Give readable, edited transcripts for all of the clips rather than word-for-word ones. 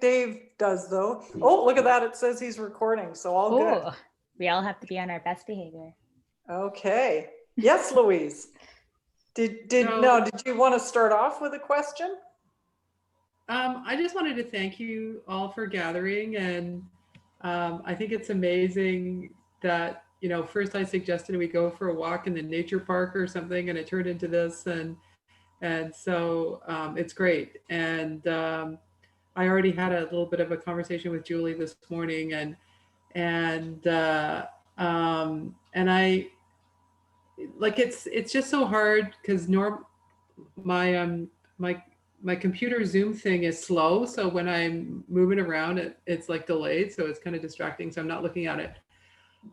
Dave does though. Oh, look at that. It says he's recording. So all good. Oh, we all have to be on our best behavior. Okay. Yes, Louise. Did you want to start off with a question? I just wanted to thank you all for gathering, and I think it's amazing that, you know, first I suggested we go for a walk in the nature park or something, and it turned into this, and so it's great. And I already had a little bit of a conversation with Julie this morning, and I like it's just so hard because my my computer Zoom thing is slow, so when I'm moving around, it's like delayed, so it's kind of distracting. So I'm not looking at it.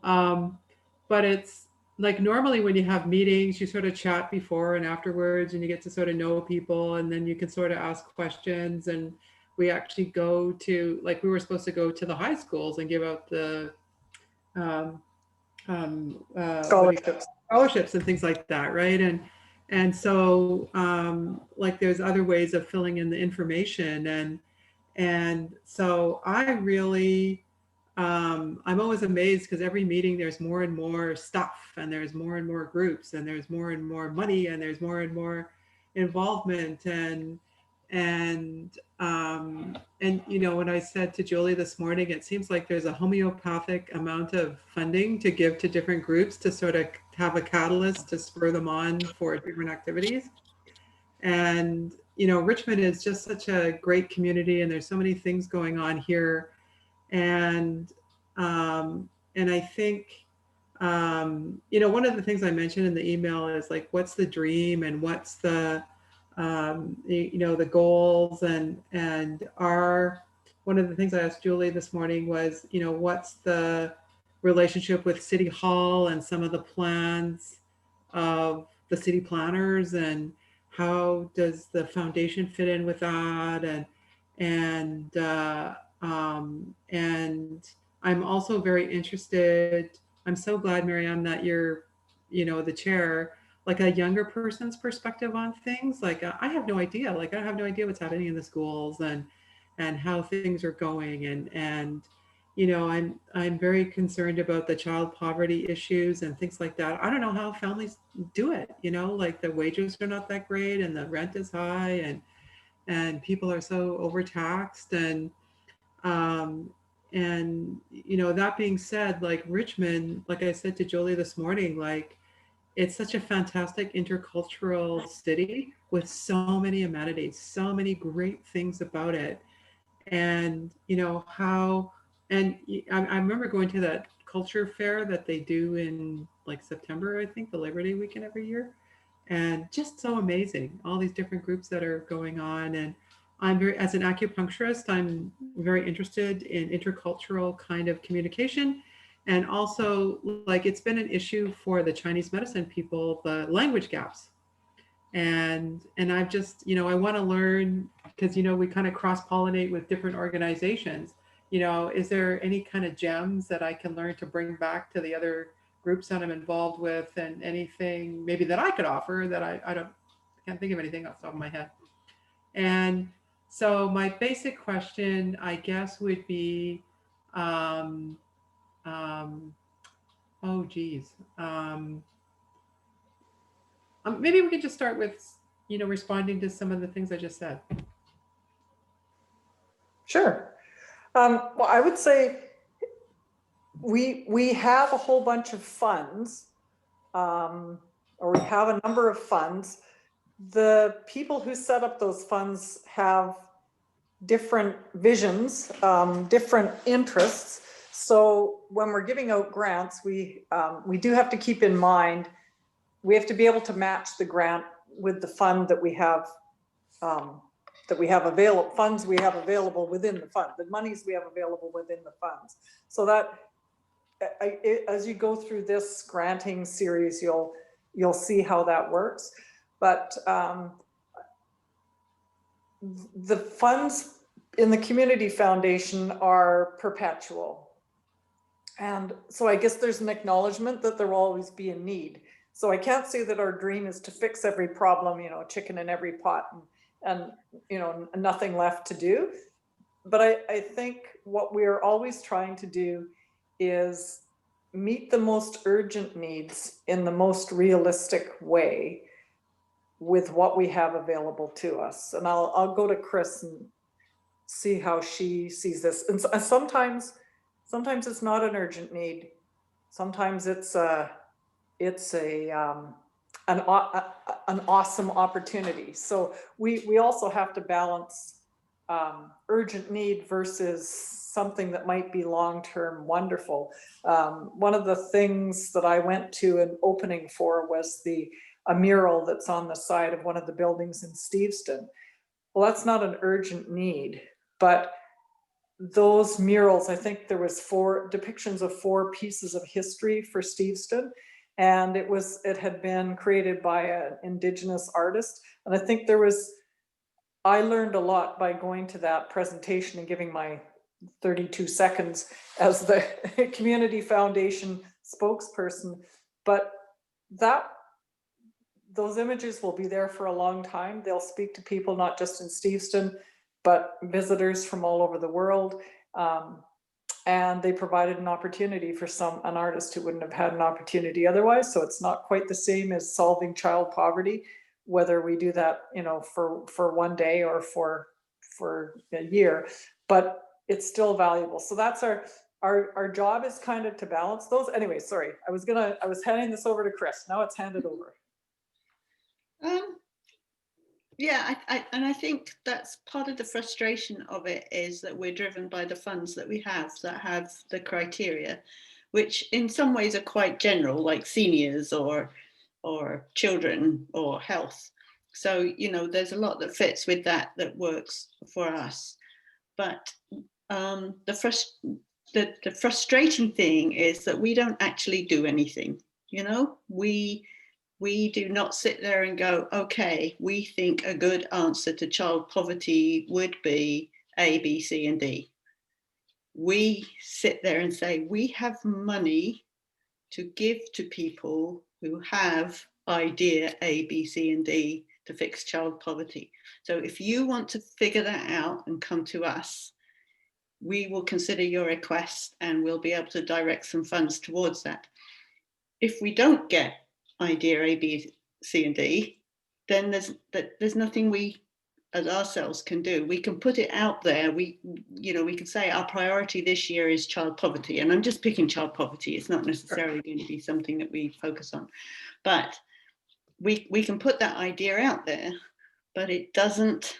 But it's like normally when you have meetings, you sort of chat before and afterwards, and you get to sort of know people, and then you can sort of ask questions. And we actually go to, like, we were supposed to go to the high schools and give out the scholarships and things like that, right? And so like there's other ways of filling in the information, and so I really I'm always amazed because every meeting there's more and more stuff, and there's more and more groups, and there's more and more money, and there's more and more involvement, and you know, when I said to Julie this morning, it seems like there's a homeopathic amount of funding to give to different groups to sort of have a catalyst to spur them on for different activities. And you know, Richmond is just such a great community, and there's so many things going on here. And I think you know, one of the things I mentioned in the email is like, what's the dream, and what's the you know, the goals, and our, one of the things I asked Julie this morning was, you know, what's the relationship with City Hall and some of the plans of the city planners, and how does the foundation fit in with that, and I'm also very interested. I'm so glad, Marianne, that you're, you know, the chair, like a younger person's perspective on things. Like I have no idea. Like I have no idea what's happening in the schools, and how things are going, and you know, I'm very concerned about the child poverty issues and things like that. I don't know how families do it. You know, like the wages are not that great, and the rent is high, and people are so overtaxed, and you know, that being said, like Richmond, like I said to Jolie this morning, like it's such a fantastic intercultural city with so many amenities, so many great things about it. And you know how, and I remember going to that culture fair that they do in like September, I think, the Labor Day weekend every year, and just so amazing, all these different groups that are going on. And I'm very, as an acupuncturist, I'm very interested in intercultural kind of communication. And also, like, it's been an issue for the Chinese medicine people, the language gaps. And I've just, you know, I want to learn, because, you know, we kind of cross-pollinate with different organizations. You know, is there any kind of gems that I can learn to bring back to the other groups that I'm involved with, and anything maybe that I could offer that I can't think of anything off the top of my head. And so my basic question, I guess, would be, oh geez, maybe we could just start with, you know, responding to some of the things I just said. Sure. Well, I would say we have a whole bunch of funds, or we have a number of funds. The people who set up those funds have different visions, different interests. So when we're giving out grants, we do have to keep in mind, we have to be able to match the grant with the fund that we have, available, funds we have available within the fund, the monies we have available within the funds. So that as you go through this granting series, you'll see how that works. But the funds in the Community Foundation are perpetual. And so I guess there's an acknowledgement that there will always be a need. So I can't say that our dream is to fix every problem, you know, chicken in every pot, and you know, nothing left to do. but I think what we're always trying to do is meet the most urgent needs in the most realistic way with what we have available to us. And I'll go to Chris and see how she sees this. And sometimes it's not an urgent need. Sometimes it's an awesome opportunity. So we also have to balance urgent need versus something that might be long-term wonderful. One of the things that I went to an opening for was a mural that's on the side of one of the buildings in Steveston. Well, that's not an urgent need, but those murals, I think there was 4 depictions of 4 pieces of history for Steveston. And it had been created by an Indigenous artist. And I think I learned a lot by going to that presentation and giving my 32 seconds as the Community Foundation spokesperson. But those images will be there for a long time. They'll speak to people not just in Steveston, but visitors from all over the world. And they provided an opportunity for an artist who wouldn't have had an opportunity otherwise. So it's not quite the same as solving child poverty, whether we do that, for one day or for a year, but it's still valuable. So that's our job, is kind of to balance those. Anyway, sorry, I was handing this over to Chris. Now it's handed over. Yeah, I think that's part of the frustration of it, is that we're driven by the funds that we have that have the criteria, which in some ways are quite general, like seniors or children or health. So, there's a lot that fits with that works for us. But the frustrating thing is that we don't actually do anything. We do not sit there and go, okay, we think a good answer to child poverty would be A, B, C, and D. We sit there and say, we have money to give to people who have idea A, B, C, and D to fix child poverty. So if you want to figure that out and come to us, we will consider your request and we'll be able to direct some funds towards that. If we don't get idea A, B, C, and D, then there's nothing we as ourselves can do. We can put it out there. We can say our priority this year is child poverty, and I'm just picking child poverty. It's not necessarily going to be something that we focus on, but we can put that idea out there, but it doesn't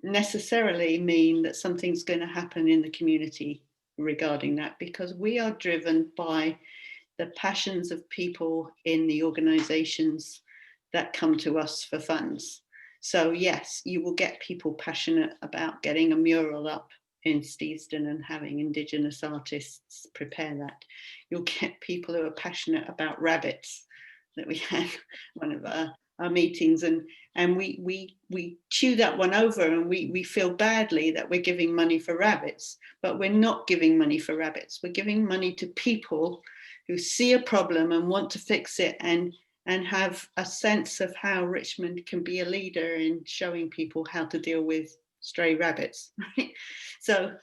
necessarily mean that something's going to happen in the community regarding that, because we are driven by the passions of people in the organizations that come to us for funds. So yes, you will get people passionate about getting a mural up in Steveston and having Indigenous artists prepare that. You'll get people who are passionate about rabbits, that we had one of our meetings, and we chew that one over, and we feel badly that we're giving money for rabbits, but we're not giving money for rabbits. We're giving money to people who see a problem and want to fix it, and have a sense of how Richmond can be a leader in showing people how to deal with stray rabbits. Right? So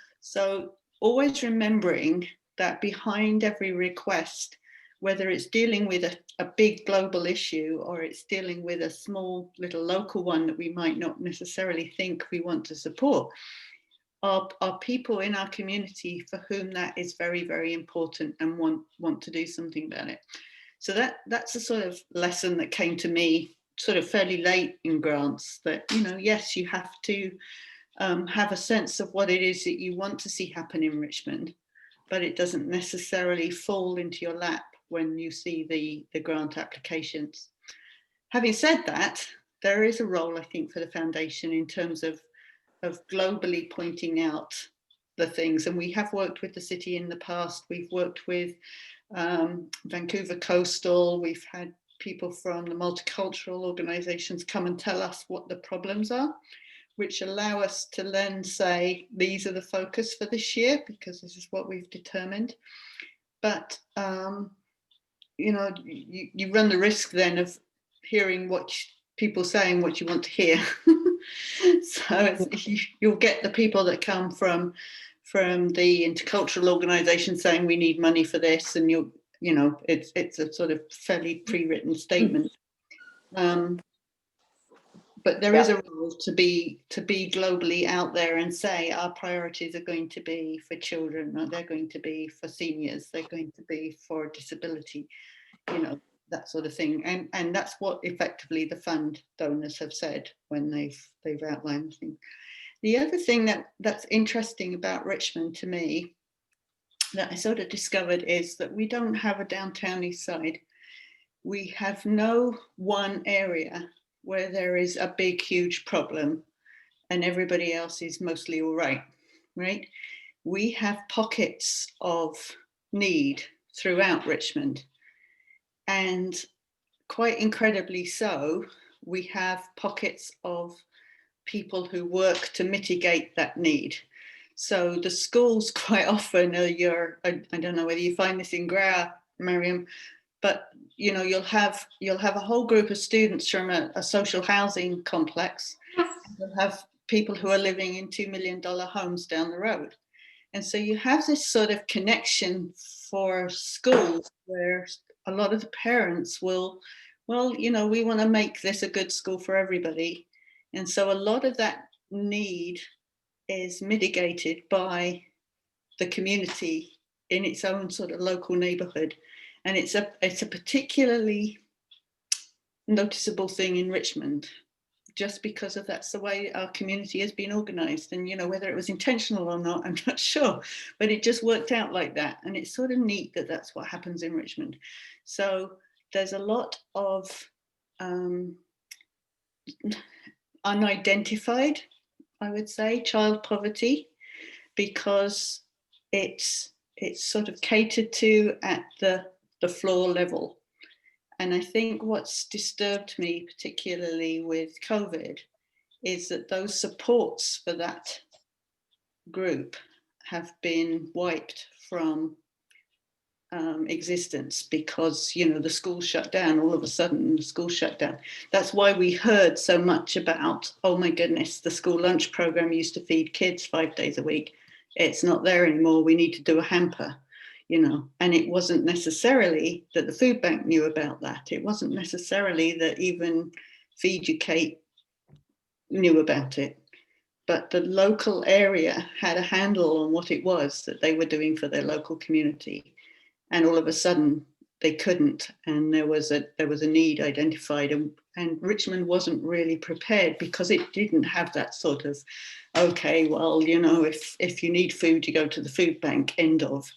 always remembering that behind every request, whether it's dealing with a big global issue or it's dealing with a small little local one that we might not necessarily think we want to support, are people in our community for whom that is very, very important and want to do something about it. So that's a sort of lesson that came to me sort of fairly late in grants, that, yes, you have to have a sense of what it is that you want to see happen in Richmond, but it doesn't necessarily fall into your lap when you see the grant applications. Having said that, there is a role, I think, for the foundation in terms of globally pointing out the things. And we have worked with the city in the past. We've worked with Vancouver Coastal. We've had people from the multicultural organizations come and tell us what the problems are, which allow us to then say, these are the focus for this year, because this is what we've determined. But, you run the risk then of hearing what people saying what you want to hear. So you'll get the people that come from the intercultural organisation saying we need money for this, and it's a sort of fairly pre-written statement. But there is a role to be globally out there and say our priorities are going to be for children, or they're going to be for seniors, they're going to be for disability, that sort of thing. And that's what effectively the fund donors have said when they've outlined things. The other thing that's interesting about Richmond to me that I sort of discovered is that we don't have a downtown east side. We have no one area where there is a big, huge problem and everybody else is mostly all right, right? We have pockets of need throughout Richmond. And quite incredibly so, we have pockets of people who work to mitigate that need. So the schools quite often are I don't know whether you find this in Grau, Miriam, but you'll have a whole group of students from a social housing complex. You'll have people who are living in $2 million homes down the road. And so you have this sort of connection for schools where a lot of the parents will, we want to make this a good school for everybody. And so a lot of that need is mitigated by the community in its own sort of local neighborhood. And it's a particularly noticeable thing in Richmond, just because of that's the way our community has been organized. And whether it was intentional or not, I'm not sure, but it just worked out like that. And it's sort of neat that that's what happens in Richmond. So there's a lot of unidentified, I would say, child poverty, because it's sort of catered to at the floor level. And I think what's disturbed me particularly with COVID is that those supports for that group have been wiped from existence because the school shut down. All of a sudden the school shut down. That's why we heard so much about, oh my goodness, the school lunch program used to feed kids 5 days a week. It's not there anymore. We need to do a hamper. And it wasn't necessarily that the food bank knew about that. It wasn't necessarily that even Feed You Kate knew about it, but the local area had a handle on what it was that they were doing for their local community. And all of a sudden they couldn't, and there was a need identified, and Richmond wasn't really prepared because it didn't have that sort of, okay, well, if you need food, you go to the food bank, end of.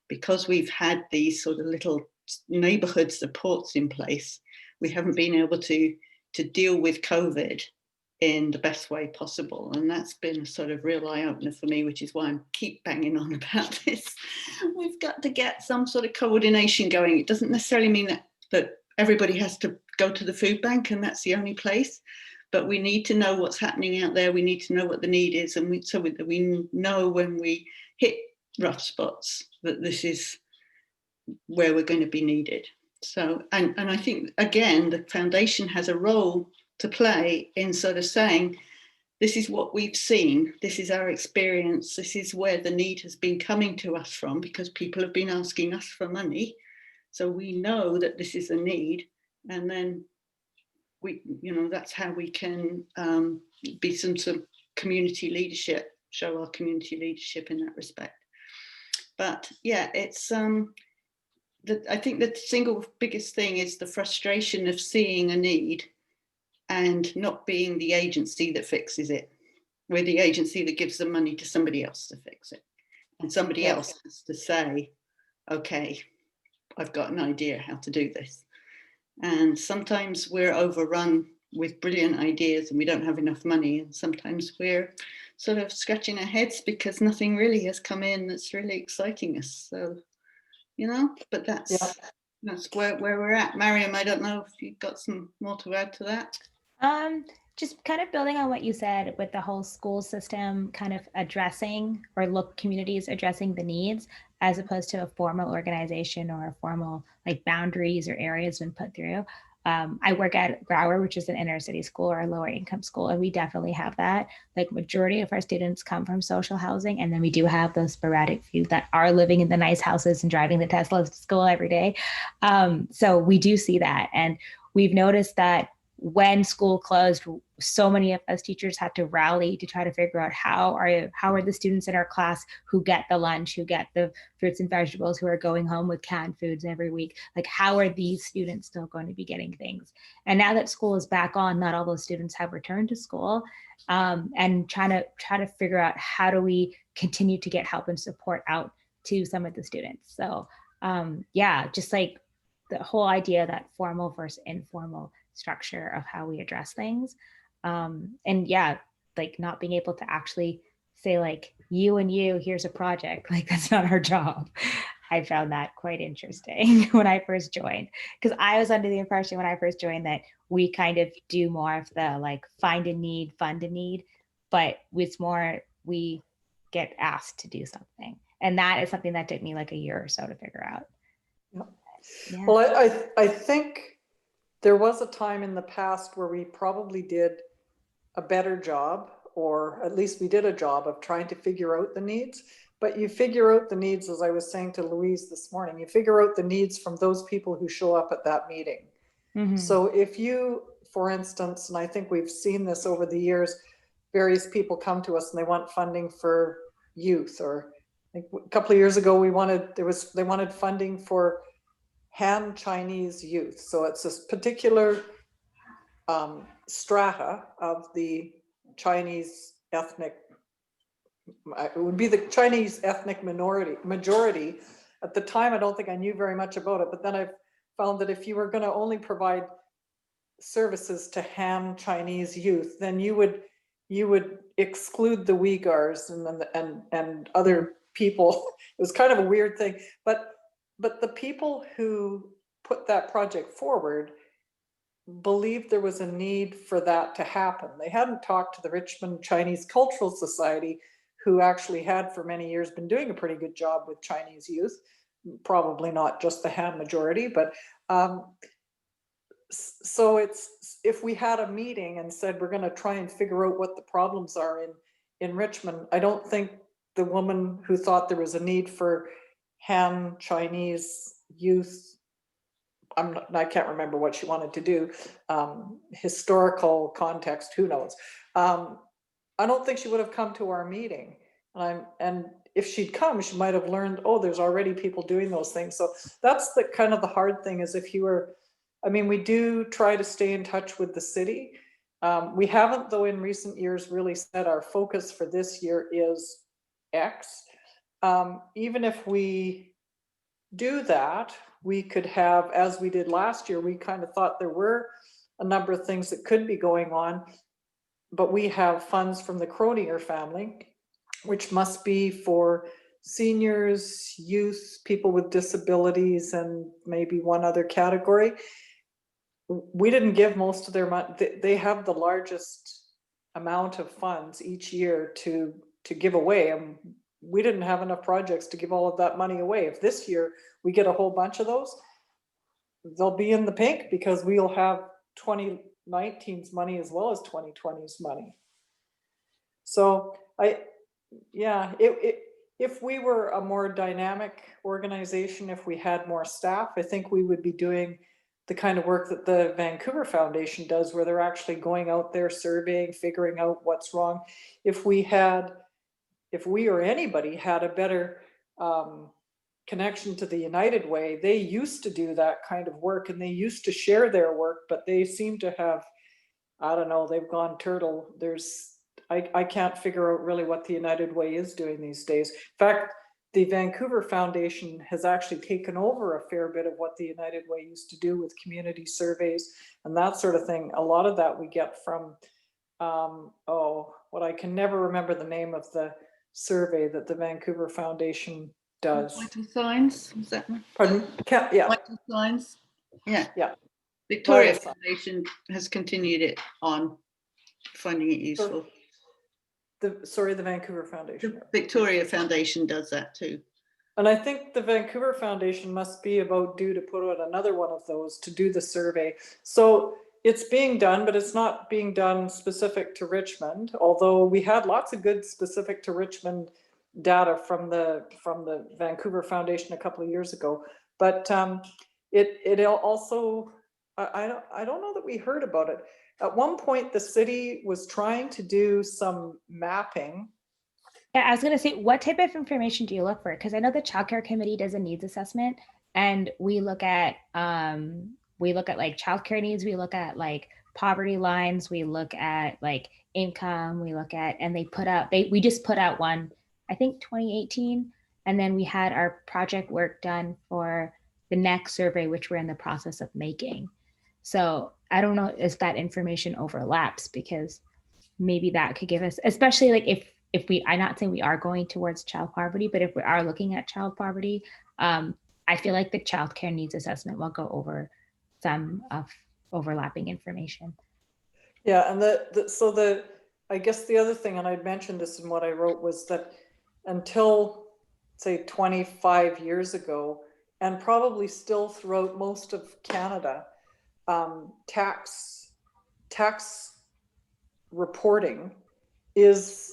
Because we've had these sort of little neighborhood supports in place, we haven't been able to deal with COVID in the best way possible. And that's been a sort of real eye-opener for me, which is why I keep banging on about this. We've got to get some sort of coordination going. It doesn't necessarily mean that everybody has to go to the food bank and that's the only place, but we need to know what's happening out there. We need to know what the need is, and so that we know when we hit rough spots that this is where we're going to be needed. So, and I think, again, the foundation has a role to play in sort of saying, this is what we've seen, this is our experience, this is where the need has been coming to us from, because people have been asking us for money. So we know that this is a need, and then we, that's how we can be some sort of community leadership, show our community leadership in that respect. But yeah, it's I think the single biggest thing is the frustration of seeing a need and not being the agency that fixes it. We're the agency that gives the money to somebody else to fix it. And somebody else has to say, okay, I've got an idea how to do this. And sometimes we're overrun with brilliant ideas and we don't have enough money. And sometimes we're sort of scratching our heads because nothing really has come in that's really exciting us. So, but that's where we're at. Mariam, I don't know if you've got some more to add to that. Just kind of building on what you said with the whole school system kind of addressing, or communities addressing the needs, as opposed to a formal organization or a formal like boundaries or areas been put through. I work at Brower, which is an inner city school or a lower income school, and we definitely have that. Like majority of our students come from social housing, and then we do have those sporadic few that are living in the nice houses and driving the Teslas to school every day. So we do see that, and we've noticed that when school closed, so many of us teachers had to rally to try to figure out how are the students in our class who get the lunch, who get the fruits and vegetables, who are going home with canned foods every week, like how are these students still going to be getting things? And now that school is back on, not all those students have returned to school, and trying to figure out how do we continue to get help and support out to some of the students. So yeah, just like the whole idea that formal versus informal structure of how we address things. And yeah, like not being able to actually say like you and you, here's a project, like that's not our job. I found that quite interesting when I first joined, because I was under the impression when I first joined that we kind of do more of the like find a need, fund a need, but it's more we get asked to do something. And that is something that took me like a year or so to figure out. Yeah. Well, I think there was a time in the past where we probably did a better job, or at least we did a job of trying to figure out the needs. But you figure out the needs, as I was saying to Louise this morning, you figure out the needs from those people who show up at that meeting. Mm-hmm. So if you, for instance, and I think we've seen this over the years, various people come to us and they want funding for youth, or I think a couple of years ago they wanted funding for Han Chinese youth. So it's this particular strata of the Chinese ethnic, it would be the Chinese ethnic majority. At the time, I don't think I knew very much about it, but then I found that if you were going to only provide services to Han Chinese youth, then you would exclude the Uyghurs and other people. It was kind of a weird thing, but the people who put that project forward believed there was a need for that to happen. They hadn't talked to the Richmond Chinese Cultural Society, who actually had for many years been doing a pretty good job with Chinese youth, probably not just the Han majority, but so it's, if we had a meeting and said we're going to try and figure out what the problems are in Richmond, I don't think the woman who thought there was a need for Han Chinese youth, I can't remember what she wanted to do, historical context, who knows. I don't think she would have come to our meeting. And if she'd come, she might have learned, oh, there's already people doing those things. So that's the kind of the hard thing, is if you were, I mean, we do try to stay in touch with the city. We haven't, though, in recent years really said our focus for this year is X. Even if we do that, we could have, as we did last year, we kind of thought there were a number of things that could be going on, but we have funds from the Cronier family, which must be for seniors, youth, people with disabilities, and maybe one other category. We didn't give most of their money. They have the largest amount of funds each year to give away, and we didn't have enough projects to give all of that money away. If this year we get a whole bunch of those, they'll be in the pink, because we'll have 2019's money as well as 2020's money. So if we were a more dynamic organization, if we had more staff, I think we would be doing the kind of work that the Vancouver Foundation does, where they're actually going out there surveying, figuring out what's wrong. If we or anybody had a better connection to the United Way, they used to do that kind of work, and they used to share their work, but they seem to have, I don't know, they've gone turtle. I can't figure out really what the United Way is doing these days. In fact, the Vancouver Foundation has actually taken over a fair bit of what the United Way used to do with community surveys and that sort of thing. A lot of that we get from, what I can never remember the name of the survey that the Vancouver Foundation does. Vital Signs, is that one? Pardon? Yeah. Vital Signs. Yeah. Yeah. Victoria Foundation has continued it on, finding it useful. The Vancouver Foundation. The Victoria Foundation does that too. And I think the Vancouver Foundation must be about due to put out another one of those to do the survey. So it's being done, but it's not being done specific to Richmond, although we had lots of good specific to Richmond data from the Vancouver Foundation a couple of years ago. But it also, I don't know that we heard about it. At one point, the city was trying to do some mapping. Yeah, I was going to say, what type of information do you look for? Because I know the Child Care Committee does a needs assessment, and we look at like childcare needs, we look at like poverty lines, we look at like income, we look at, and we just put out one, I think 2018, and then we had our project work done for the next survey, which we're in the process of making. So I don't know if that information overlaps, because maybe that could give us, especially like if we, I'm not saying we are going towards child poverty, but if we are looking at child poverty, I feel like the child care needs assessment will go over some of overlapping information. Yeah, and I guess the other thing, and I mentioned this in what I wrote, was that until say 25 years ago, and probably still throughout most of Canada, tax reporting is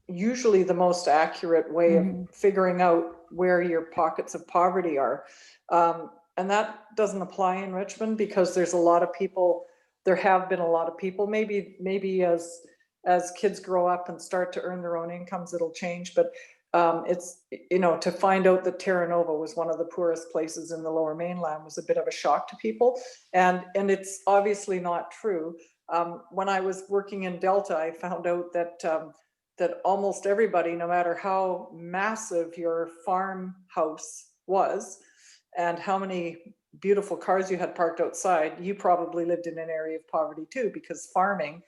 usually the most accurate way of figuring out where your pockets of poverty are. And that doesn't apply in Richmond because there's a lot of people, there have been a lot of people, maybe as kids grow up and start to earn their own incomes, it'll change. But it's, to find out that Terra Nova was one of the poorest places in the Lower Mainland was a bit of a shock to people. And it's obviously not true. When I was working in Delta, I found out that that almost everybody, no matter how massive your farmhouse was and how many beautiful cars you had parked outside, you probably lived in an area of poverty too, because farming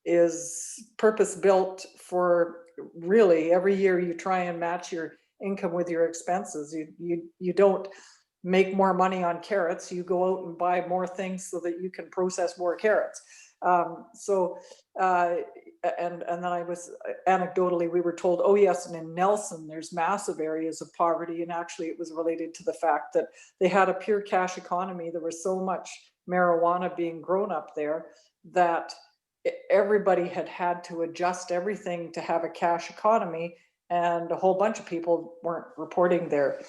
is purpose built for, really every year you try and match your income with your expenses. You don't make more money on carrots, you go out and buy more things so that you can process more carrots. And then I was, anecdotally, we were told, oh yes, and in Nelson there's massive areas of poverty, and actually it was related to the fact that they had a pure cash economy. There was so much marijuana being grown up there that everybody had to adjust everything to have a cash economy, and a whole bunch of people weren't reporting their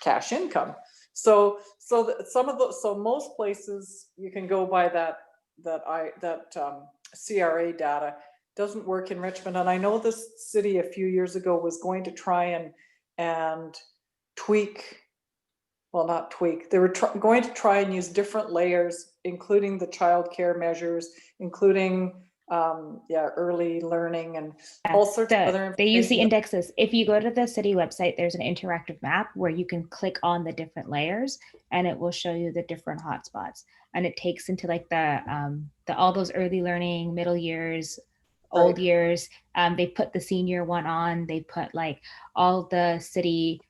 cash income. So most places you can go by that CRA data. Doesn't work in Richmond. And I know this city a few years ago was going to try and tweak, well, not tweak, they were going to try and use different layers, including the child care measures, including early learning and all sorts of other. They use the indexes. If you go to the city website, there's an interactive map where you can click on the different layers and it will show you the different hotspots. And it takes into like the all those early learning, middle years, old years. They put the senior one on. They put like all the city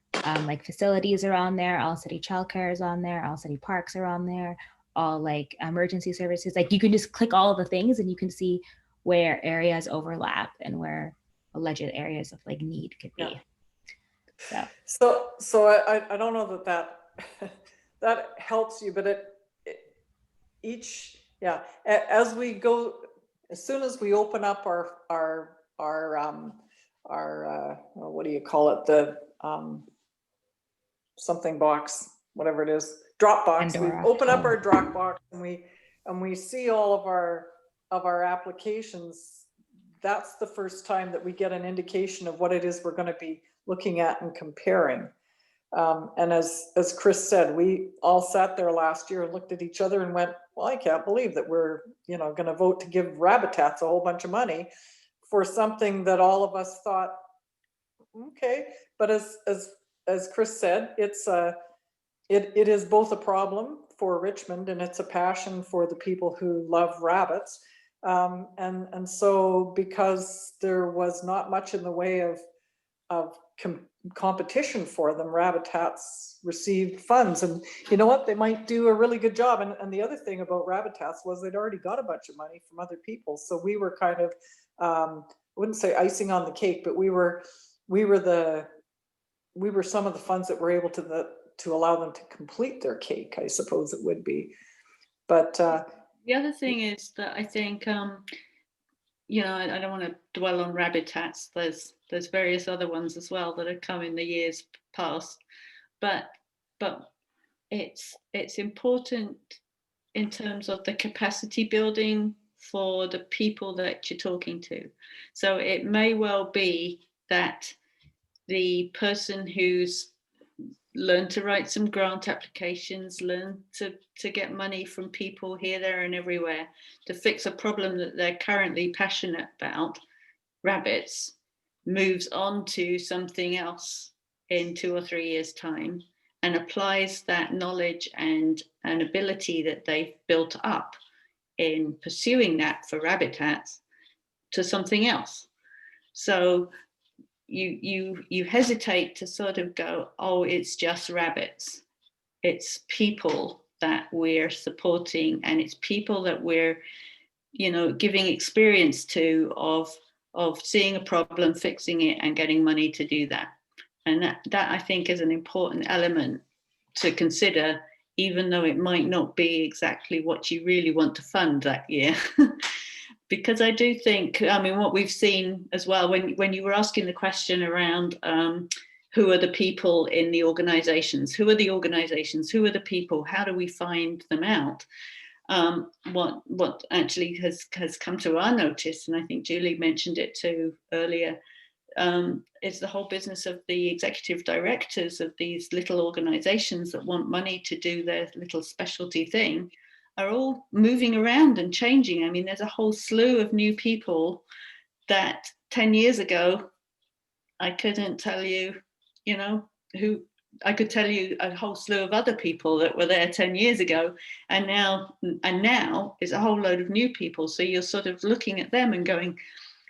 like facilities are on there. All city childcare is on there. All city parks are on there. All like emergency services. Like you can just click all of the things and you can see where areas overlap and where alleged areas of like need could be. So I don't know that that helps you, but as we go, as soon as we open up our what do you call it, the something box, whatever it is, Dropbox. We open up our Dropbox and we see all of our applications. That's the first time that we get an indication of what it is we're going to be looking at and comparing. And as Chris said, we all sat there last year and looked at each other and went, well, I can't believe that we're going to vote to give Rabitats a whole bunch of money for something that all of us thought, okay. But as Chris said, it is both a problem for Richmond and it's a passion for the people who love rabbits. And so because there was not much in the way of competition for them, Rabitats received funds, and you know what, they might do a really good job. And the other thing about Rabitats was they'd already got a bunch of money from other people, so we were kind of I wouldn't say icing on the cake, but we were the we were some of the funds that were able to allow them to complete their cake, I suppose it would be. But the other thing is that I think, you know, I don't want to dwell on Rabbitats. There's various other ones as well that have come in the years past, but it's important in terms of the capacity building for the people that you're talking to. So it may well be that the person who's learned to write some grant applications, learn to get money from people here, there and everywhere to fix a problem that they're currently passionate about, rabbits, moves on to something else in 2 or 3 years' time and applies that knowledge and an ability that they've built up in pursuing that for Rabbitats to something else. So you hesitate to sort of go, oh, it's just rabbits. It's people that we're supporting, and it's people that we're, you know, giving experience to of seeing a problem, fixing it, and getting money to do that. And that I think is an important element to consider, even though it might not be exactly what you really want to fund that year. Because I do think, I mean, what we've seen as well, when you were asking the question around who are the people in the organizations, who are the people, how do we find them out? What actually has come to our notice, and I think Julie mentioned it too earlier, is the whole business of the executive directors of these little organizations that want money to do their little specialty thing are all moving around and changing. I mean, there's a whole slew of new people that 10 years ago, I couldn't tell you, you know, who. I could tell you a whole slew of other people that were there 10 years ago, and now is a whole load of new people. So you're sort of looking at them and going,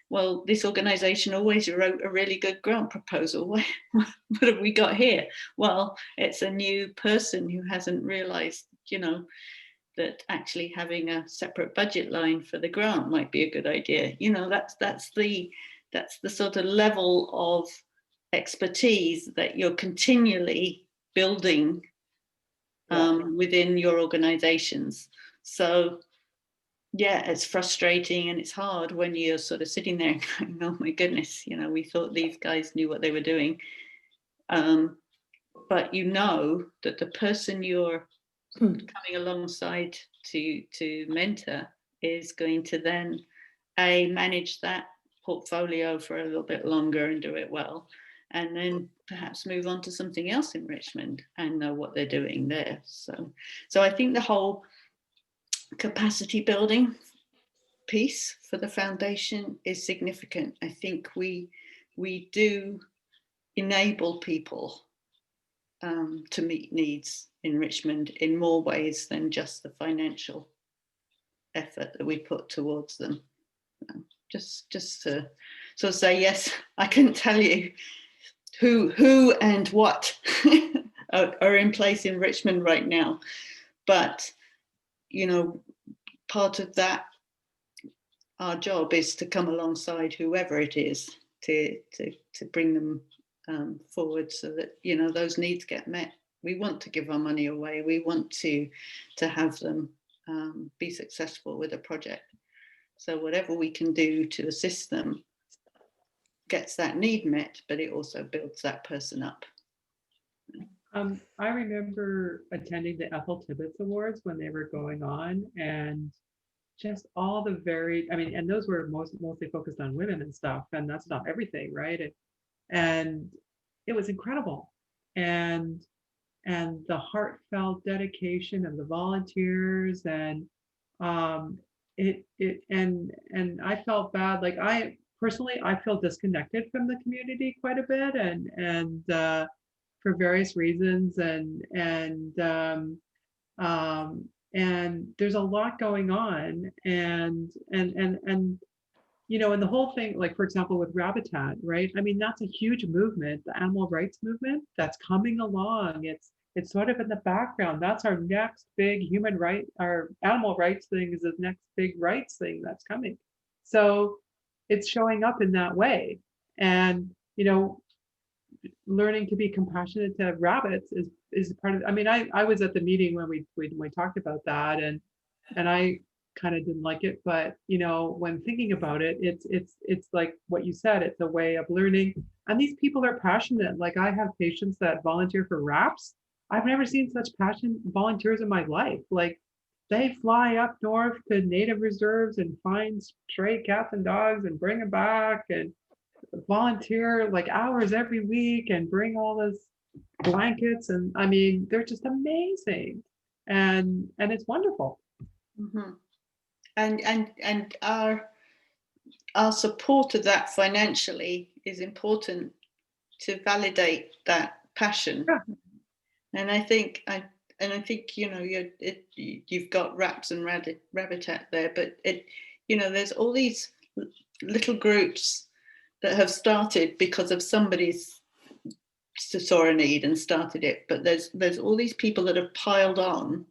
well, this organization always wrote a really good grant proposal. What have we got here? Well, it's a new person who hasn't realized, you know, that actually having a separate budget line for the grant might be a good idea. You know, that's the sort of level of expertise that you're continually building within your organizations. So yeah, it's frustrating and it's hard when you're sort of sitting there going, oh my goodness, you know, we thought these guys knew what they were doing. But you know that the person you're coming alongside to mentor is going to then manage that portfolio for a little bit longer and do it well, and then perhaps move on to something else in Richmond and know what they're doing there. So I think the whole capacity building piece for the foundation is significant. I think we do enable people to meet needs in Richmond in more ways than just the financial effort that we put towards them. Just to sort of say, yes, I couldn't tell you who and what are in place in Richmond right now, but you know, part of that, our job is to come alongside whoever it is to bring them forward so that, you know, those needs get met. We want to give our money away. We want to have them be successful with a project. So whatever we can do to assist them gets that need met, but it also builds that person up. I remember attending the Ethel Tibbetts Awards when they were going on, and just all the varied, I mean, and those were mostly focused on women and stuff, and that's not everything, right? And it was incredible. And the heartfelt dedication of the volunteers, and and I felt bad. Like I personally feel disconnected from the community quite a bit, and for various reasons, and there's a lot going on, and you know, and the whole thing, like for example with Rabbitat, right? I mean, that's a huge movement, the animal rights movement that's coming along. It's sort of in the background. That's our next big human right, our animal rights thing is the next big rights thing that's coming. So it's showing up in that way. And, you know, learning to be compassionate to rabbits is part of. I mean, I was at the meeting when we talked about that, and I kind of didn't like it, but you know, when thinking about it, it's like what you said. It's a way of learning, and these people are passionate. Like I have patients that volunteer for RAPS. I've never seen such passion volunteers in my life. Like they fly up north to native reserves and find stray cats and dogs and bring them back and volunteer like hours every week and bring all this blankets, and I mean they're just amazing, and it's wonderful. Mhm. And our support of that financially is important to validate that passion. Yeah. And I think you know you've got RAPS and Rabbitat there, but you know there's all these little groups that have started because of somebody's saw a need and started it, but there's all these people that have piled on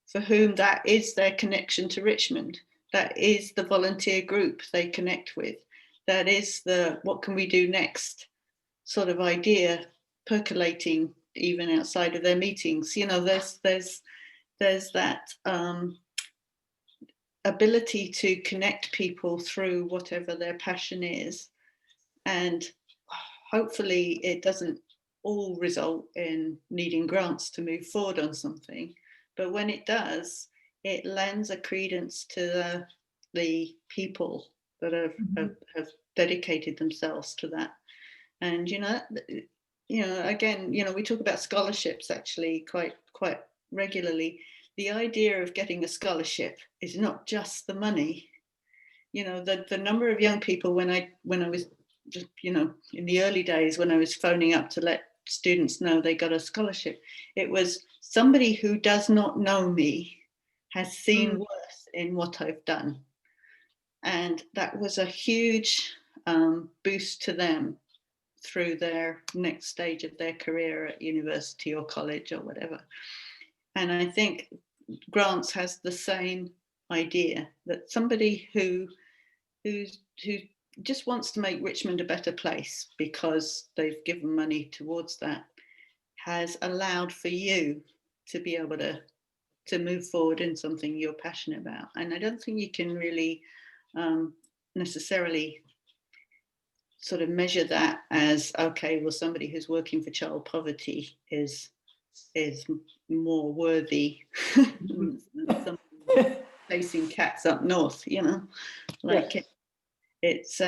for whom that is their connection to Richmond. That is the volunteer group they connect with. That is the what can we do next sort of idea percolating even outside of their meetings. You know, there's that ability to connect people through whatever their passion is, and hopefully it doesn't all result in needing grants to move forward on something. But when it does, it lends a credence to the people that have dedicated themselves to that. And you know, again, you know, we talk about scholarships actually quite regularly. The idea of getting a scholarship is not just the money. You know, the number of young people when I was, you know, in the early days when I was phoning up to let students know they got a scholarship, it was somebody who does not know me has seen worth in what I've done, and that was a huge boost to them through their next stage of their career at university or college or whatever. And I think grants has the same idea, that somebody who just wants to make Richmond a better place because they've given money towards that has allowed for you to be able to move forward in something you're passionate about. And I don't think you can really necessarily sort of measure that as, okay, well, somebody who's working for child poverty is more worthy than somebody chasing cats up north, you know, like it's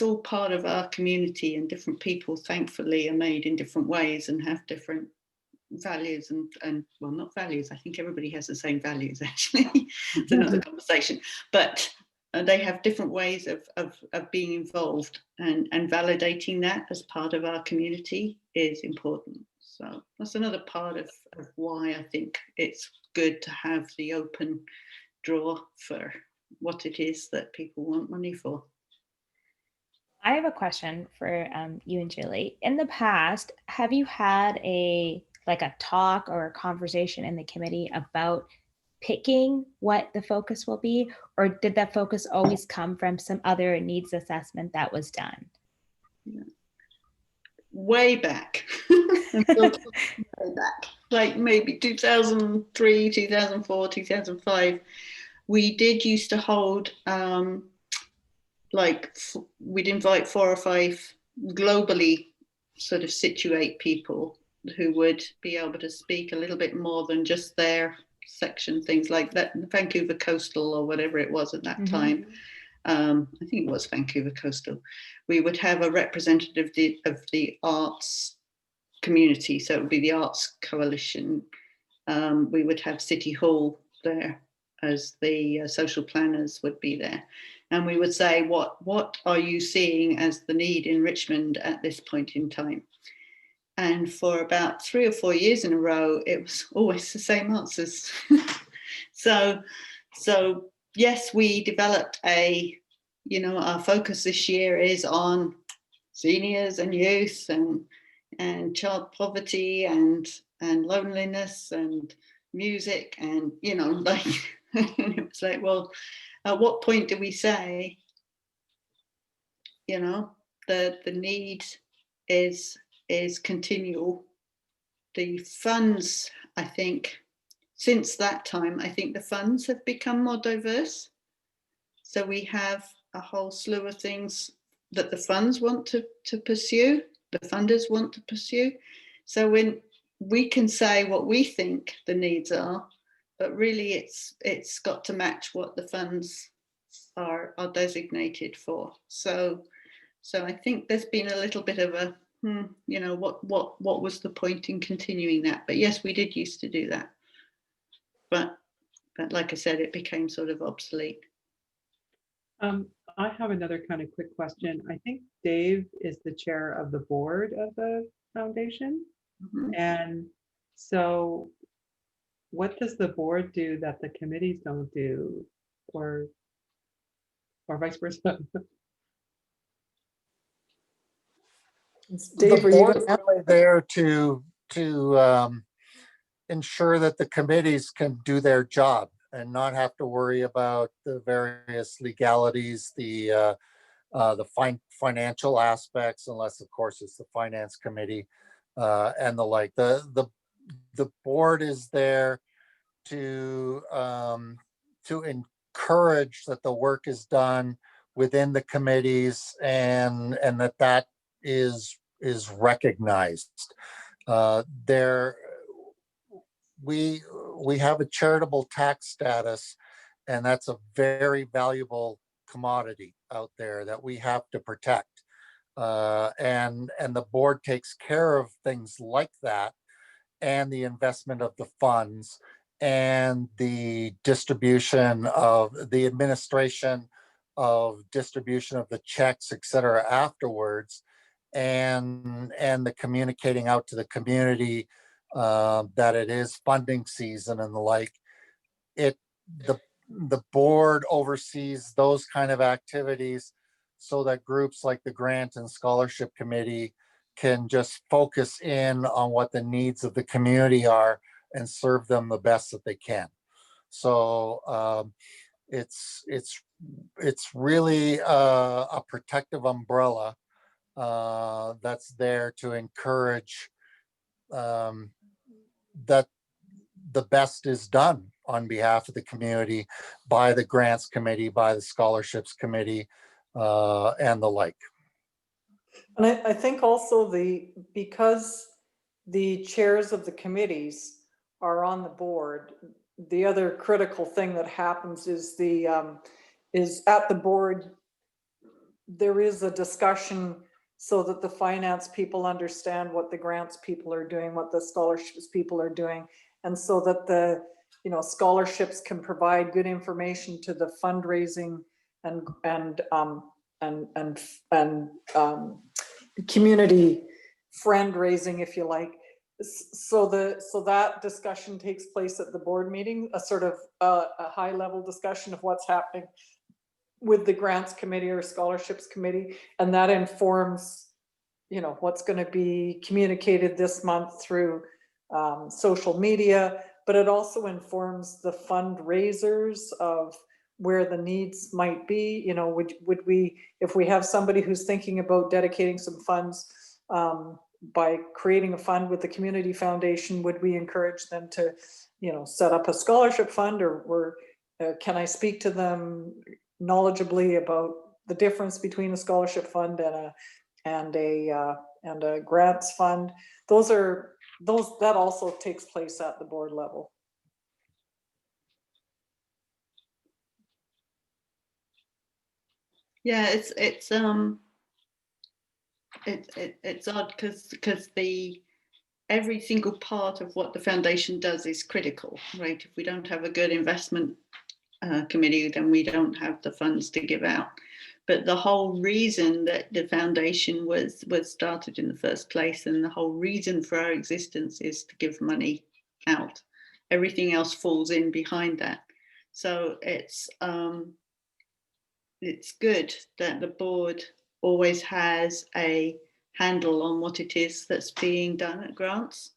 all part of our community, and different people thankfully are made in different ways and have different values and well, not values, I think everybody has the same values actually. It's another conversation, but they have different ways of being involved, and validating that as part of our community is important. So that's another part of why I think it's good to have the open draw for what it is that people want money for. I have a question for you and Julie. In the past, have you had a talk or a conversation in the committee about picking what the focus will be, or did that focus always come from some other needs assessment that was done? Yeah. Way back. Way back, like maybe 2003, 2004, 2005, we did used to hold we'd invite 4 or 5 globally sort of situate people who would be able to speak a little bit more than just their section, things like that, Vancouver Coastal or whatever it was at that time. I think it was Vancouver Coastal. We would have a representative of the arts community, so it would be the Arts Coalition. We would have City Hall there, as the social planners would be there. And we would say, what are you seeing as the need in Richmond at this point in time? And for about 3 or 4 years in a row, it was always the same answers. So yes, we developed our focus this year is on seniors and youth and child poverty and loneliness and music, and like it was like, well, at what point do we say the need is continual. The funds, I think, since that time, I think the funds have become more diverse. So we have a whole slew of things that the funds want to pursue, the funders want to pursue. So when we can say what we think the needs are, but really it's got to match what the funds are designated for. So I think there's been a little bit of a, you know, what was the point in continuing that? But yes, we did used to do that. But like I said, it became sort of obsolete. I have another kind of quick question. I think Dave is the chair of the board of the foundation. Mhm. And so what does the board do that the committees don't do, or vice versa? Dave, The are you board going is to? really there to ensure that the committees can do their job and not have to worry about the various legalities, the financial aspects, unless of course it's the finance committee and the like. The board is there to encourage that the work is done within the committees and that is recognized. There we have a charitable tax status, and that's a very valuable commodity out there that we have to protect. And the board takes care of things like that, and the investment of the funds, and the distribution of the administration of distribution of the checks, et cetera, afterwards, and the communicating out to the community that it is funding season and the like. It the board oversees those kind of activities so that groups like the grant and scholarship committee can just focus in on what the needs of the community are and serve them the best that they can. So it's really a protective umbrella that's there to encourage that the best is done on behalf of the community by the grants committee, by the scholarships committee, and the like. And I think also because the chairs of the committees are on the board, the other critical thing that happens is is at the board, there is a discussion so that the finance people understand what the grants people are doing, what the scholarships people are doing, and so that the scholarships can provide good information to the fundraising and community friend raising, if you like. So that discussion takes place at the board meeting, a sort of a high level discussion of what's happening with the grants committee or scholarships committee, and that informs what's going to be communicated this month through social media, but it also informs the fundraisers of where the needs might be. Would we, if we have somebody who's thinking about dedicating some funds by creating a fund with the community foundation, would we encourage them to set up a scholarship fund, or can I speak to them knowledgeably about the difference between a scholarship fund and a grants fund? That also takes place at the board level. Yeah, it's odd because every single part of what the foundation does is critical, right? If we don't have a good investment committee, then we don't have the funds to give out. But the whole reason that the foundation was started in the first place, and the whole reason for our existence, is to give money out. Everything else falls in behind that. So it's good that the board always has a handle on what it is that's being done at grants,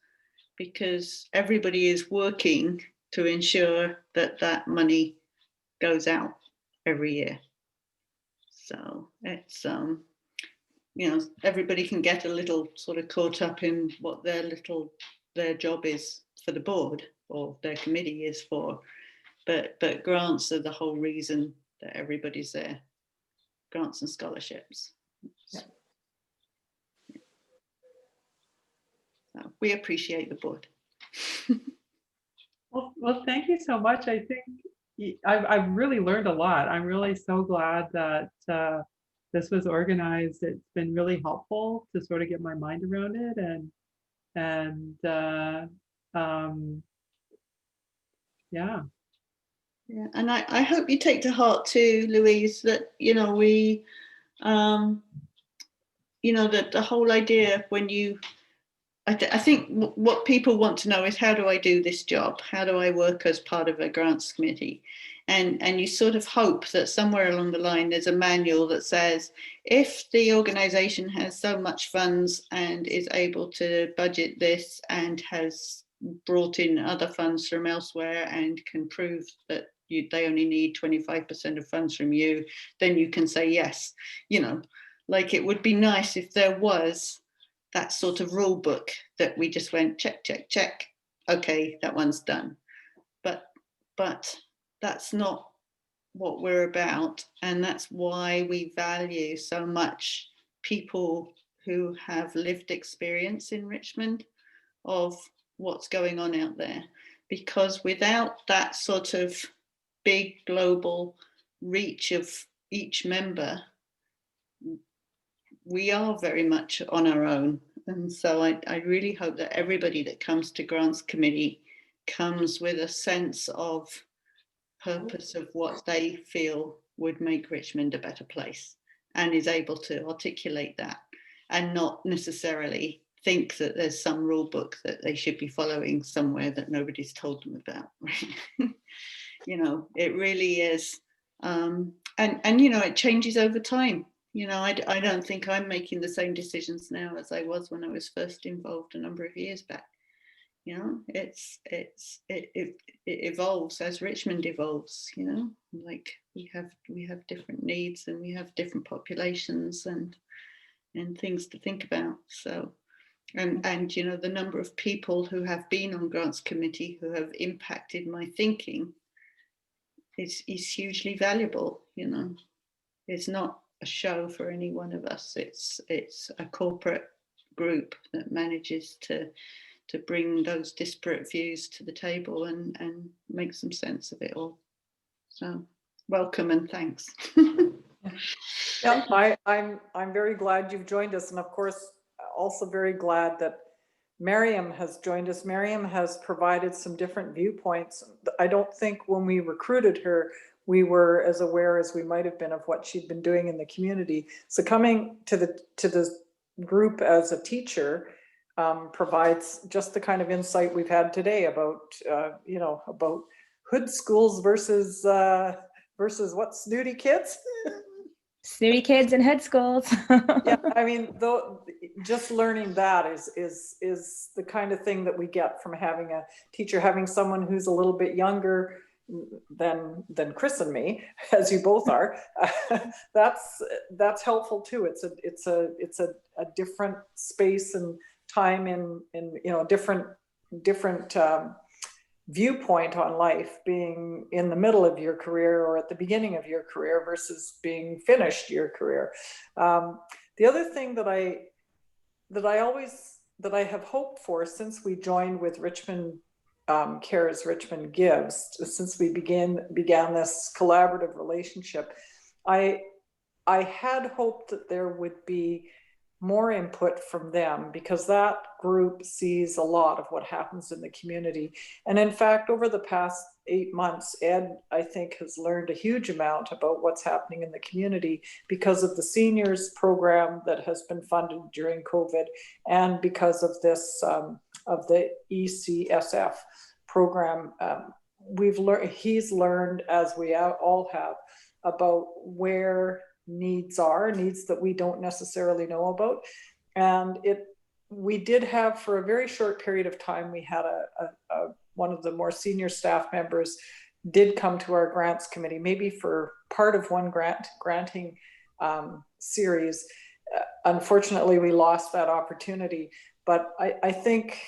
because everybody is working to ensure that that money goes out every year. So it's you know, everybody can get a little sort of caught up in what their job is for the board or their committee is for. But grants are the whole reason that everybody's there. Grants and scholarships. Yeah. So we appreciate the board. Well, thank you so much. I think I've really learned a lot. I'm really so glad that this was organized. It's been really helpful to sort of get my mind around it, and yeah. Yeah, and I hope you take to heart too, Louise, that, you know, we, you know, that the whole idea when you, I think what people want to know is, how do I do this job? How do I work as part of a grants committee? And you sort of hope that somewhere along the line there's a manual that says, if the organisation has so much funds and is able to budget this and has brought in other funds from elsewhere and can prove that they only need 25% of funds from you, then you can say yes. You know, like, it would be nice if there was that sort of rule book that we just went check, check, check. Okay, that one's done. But that's not what we're about. And that's why we value so much people who have lived experience in Richmond of what's going on out there. Because without that sort of big global reach of each member, we are very much on our own. And so I really hope that everybody that comes to Grants Committee comes with a sense of purpose of what they feel would make Richmond a better place, and is able to articulate that, and not necessarily think that there's some rule book that they should be following somewhere that nobody's told them about. You know, it really is. And you know, it changes over time. You know, I don't think I'm making the same decisions now as I was when I was first involved a number of years back. You know, it evolves as Richmond evolves. You know, like we have different needs, and we have different populations and things to think about. So, and you know, the number of people who have been on Grants Committee who have impacted my thinking is hugely valuable. You know, it's not a show for any one of us. It's a corporate group that manages to bring those disparate views to the table and make some sense of it all. So welcome and thanks. Yeah, I'm very glad you've joined us, and of course also very glad that Miriam has joined us. Miriam has provided some different viewpoints. I don't think when we recruited her we were as aware as we might have been of what she'd been doing in the community. So coming to the group as a teacher provides just the kind of insight we've had today about you know, about hood schools versus what, snooty kids. Snooty kids in hood schools. Yeah, I mean, though, just learning that is the kind of thing that we get from having a teacher, having someone who's a little bit younger than Chris and me, as you both are. That's helpful too. It's a different space and time in you know, different viewpoint on life, being in the middle of your career or at the beginning of your career versus being finished your career. The other thing that I have hoped for since we joined with Richmond Cares, Richmond Gives, since we began this collaborative relationship, I had hoped that there would be more input from them, because that group sees a lot of what happens in the community. And in fact, over the past 8 months, Ed, I think, has learned a huge amount about what's happening in the community because of the seniors program that has been funded during COVID, and because of this, of the ECSF program. He's learned, as we all have, about where needs that we don't necessarily know about. And we did have, for a very short period of time, we had one of the more senior staff members did come to our grants committee, maybe for part of one granting series. unfortunately, we lost that opportunity. But I think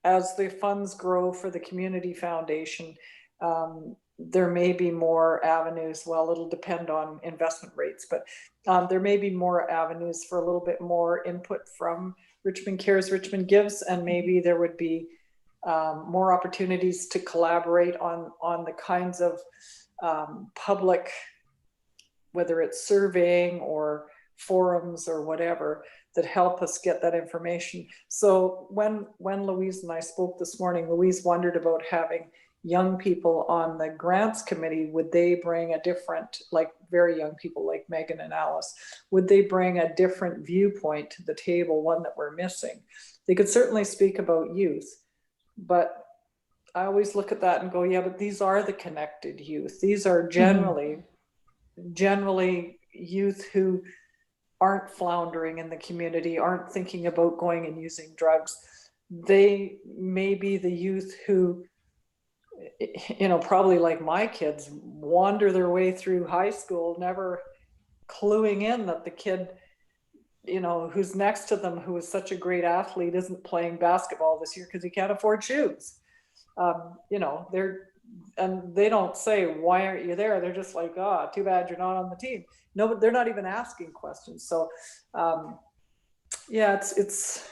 as the funds grow for the Community Foundation, there may be more avenues. Well, it'll depend on investment rates, but there may be more avenues for a little bit more input from Richmond Cares, Richmond Gives, and maybe there would be more opportunities to collaborate on the kinds of public, whether it's surveying or forums or whatever, that help us get that information. So when Louise and I spoke this morning, Louise wondered about having young people on the grants committee. Would they bring a different, like very young people like Megan and Alice, would they bring a different viewpoint to the table, one that we're missing? They could certainly speak about youth, but I always look at that and go, yeah, but these are the connected youth. These are generally youth who aren't floundering in the community, aren't thinking about going and using drugs. They may be the youth who, you know, probably like my kids, wander their way through high school, never cluing in that the kid, you know, who's next to them, who is such a great athlete, isn't playing basketball this year because he can't afford shoes. You know, they don't say, why aren't you there? They're just like, oh, too bad you're not on the team. No, but they're not even asking questions. So yeah, it's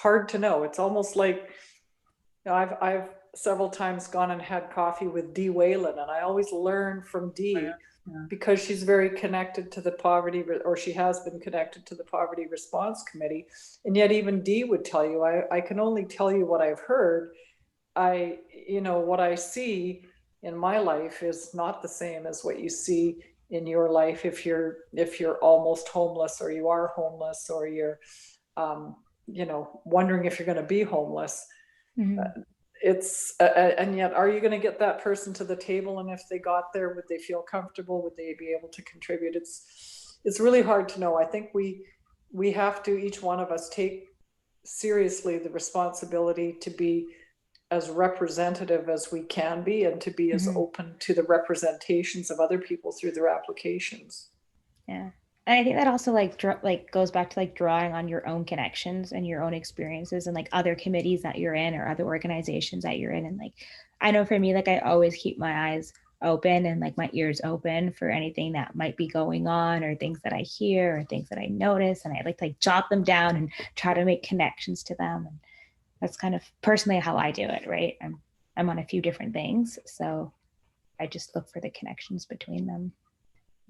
hard to know. It's almost like, you know, I've several times gone and had coffee with Dee Whalen, and I always learn from Dee because she's very connected to the poverty, or she has been connected to the Poverty Response Committee. And yet even Dee would tell you, I can only tell you what I've heard. You know, what I see in my life is not the same as what you see in your life if you're almost homeless, or you are homeless, or you're you know, wondering if you're going to be homeless. And yet, are you going to get that person to the table? And if they got there, would they feel comfortable? Would they be able to contribute? It's really hard to know. I think we have to, each one of us, take seriously the responsibility to be as representative as we can be, and to be as open to the representations of other people through their applications. Yeah. And I think that also like goes back to like drawing on your own connections and your own experiences and like other committees that you're in or other organizations that you're in. And like, I know for me, like I always keep my eyes open and like my ears open for anything that might be going on, or things that I hear or things that I notice. And I like to like jot them down and try to make connections to them. And that's kind of personally how I do it, right? I'm on a few different things, so I just look for the connections between them.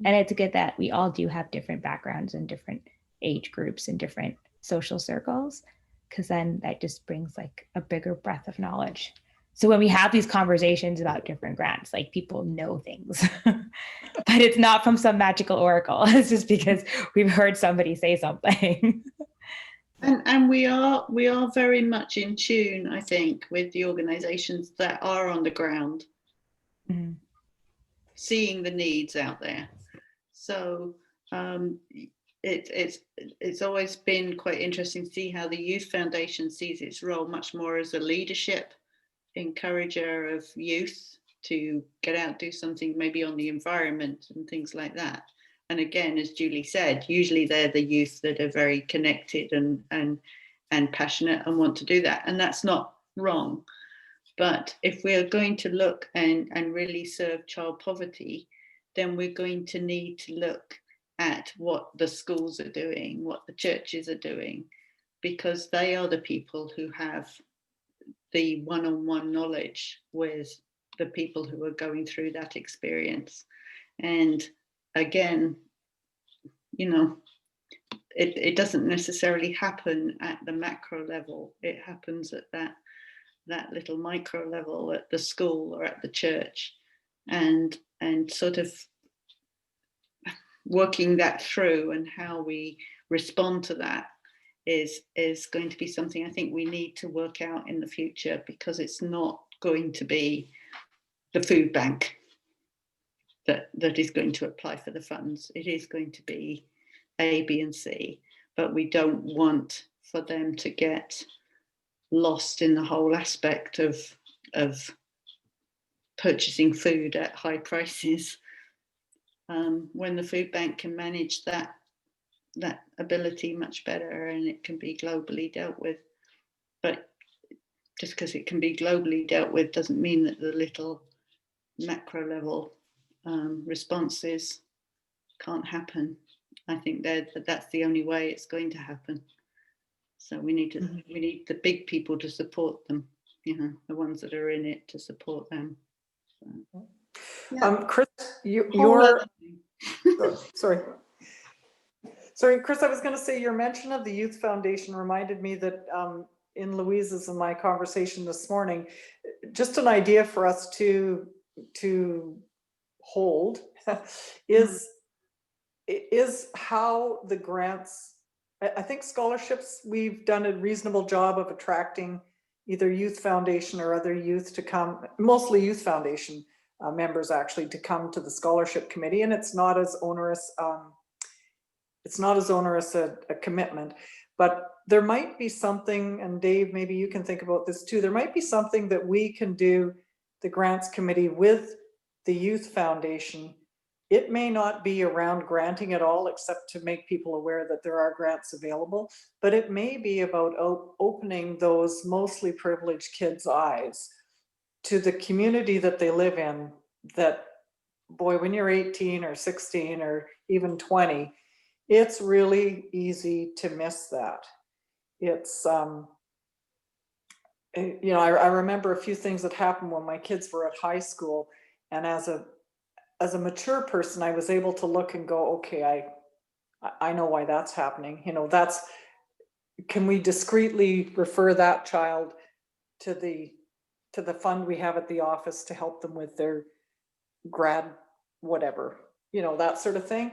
And it's good that we all do have different backgrounds and different age groups and different social circles, because then that just brings like a bigger breadth of knowledge. So when we have these conversations about different grants, like people know things, but it's not from some magical oracle. It's just because we've heard somebody say something. And we are very much in tune, I think, with the organizations that are on the ground, seeing the needs out there. So it's always been quite interesting to see how the Youth Foundation sees its role much more as a leadership encourager of youth to get out, do something maybe on the environment and things like that. And again, as Julie said, usually they're the youth that are very connected and passionate and want to do that. And that's not wrong. But if we're going to look and really serve child poverty, then we're going to need to look at what the schools are doing, what the churches are doing, because they are the people who have the one-on-one knowledge with the people who are going through that experience. And again, you know, it doesn't necessarily happen at the macro level. It happens at that little micro level at the school or at the church, and sort of working that through, and how we respond to that is going to be something I think we need to work out in the future, because it's not going to be the food bank that is going to apply for the funds. It is going to be A, B, and C, but we don't want for them to get lost in the whole aspect of purchasing food at high prices when the food bank can manage that ability much better, and it can be globally dealt with. But just because it can be globally dealt with doesn't mean that the little macro level responses can't happen. I think that's the only way it's going to happen. So we need the big people to support them, the ones that are in it to support them. So, yeah. Chris, sorry, Chris, I was going to say your mention of the Youth Foundation reminded me that in Louise's and my conversation this morning, just an idea for us to hold is how the grants, I think scholarships, we've done a reasonable job of attracting either Youth Foundation or other youth to come, mostly Youth Foundation members actually, to come to the scholarship committee, and it's not as onerous a commitment. But there might be something, and Dave, maybe you can think about this too, there might be something that we can do, the grants committee, with the Youth Foundation. It may not be around granting at all, except to make people aware that there are grants available, but it may be about opening those mostly privileged kids' eyes to the community that they live in, that, boy, when you're 18 or 16 or even 20, it's really easy to miss that. It's, I remember a few things that happened when my kids were at high school, and as a mature person, I was able to look and go, okay, I know why that's happening. Can we discreetly refer that child to the fund we have at the office to help them with their grad, whatever, that sort of thing.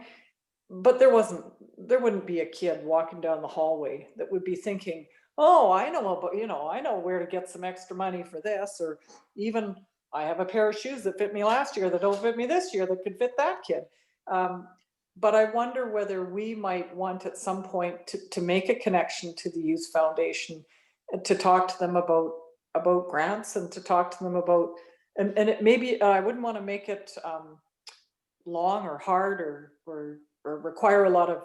But there wouldn't be a kid walking down the hallway that would be thinking, oh, I know where to get some extra money for this, or even I have a pair of shoes that fit me last year that don't fit me this year that could fit that kid. But I wonder whether we might want at some point to make a connection to the Youth Foundation, and to talk to them about grants, and to talk to them about, and it maybe, I wouldn't want to make it long or hard or require a lot of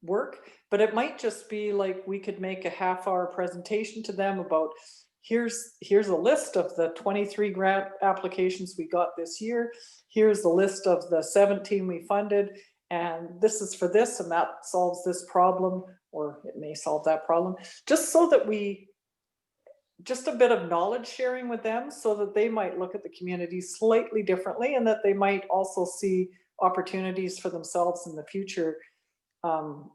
work, but it might just be like we could make a half-hour presentation to them about, here's a list of the 23 grant applications we got this year, here's the list of the 17 we funded, and this is for this, and that solves this problem, or it may solve that problem, just so that just a bit of knowledge sharing with them, so that they might look at the community slightly differently, and that they might also see opportunities for themselves in the future,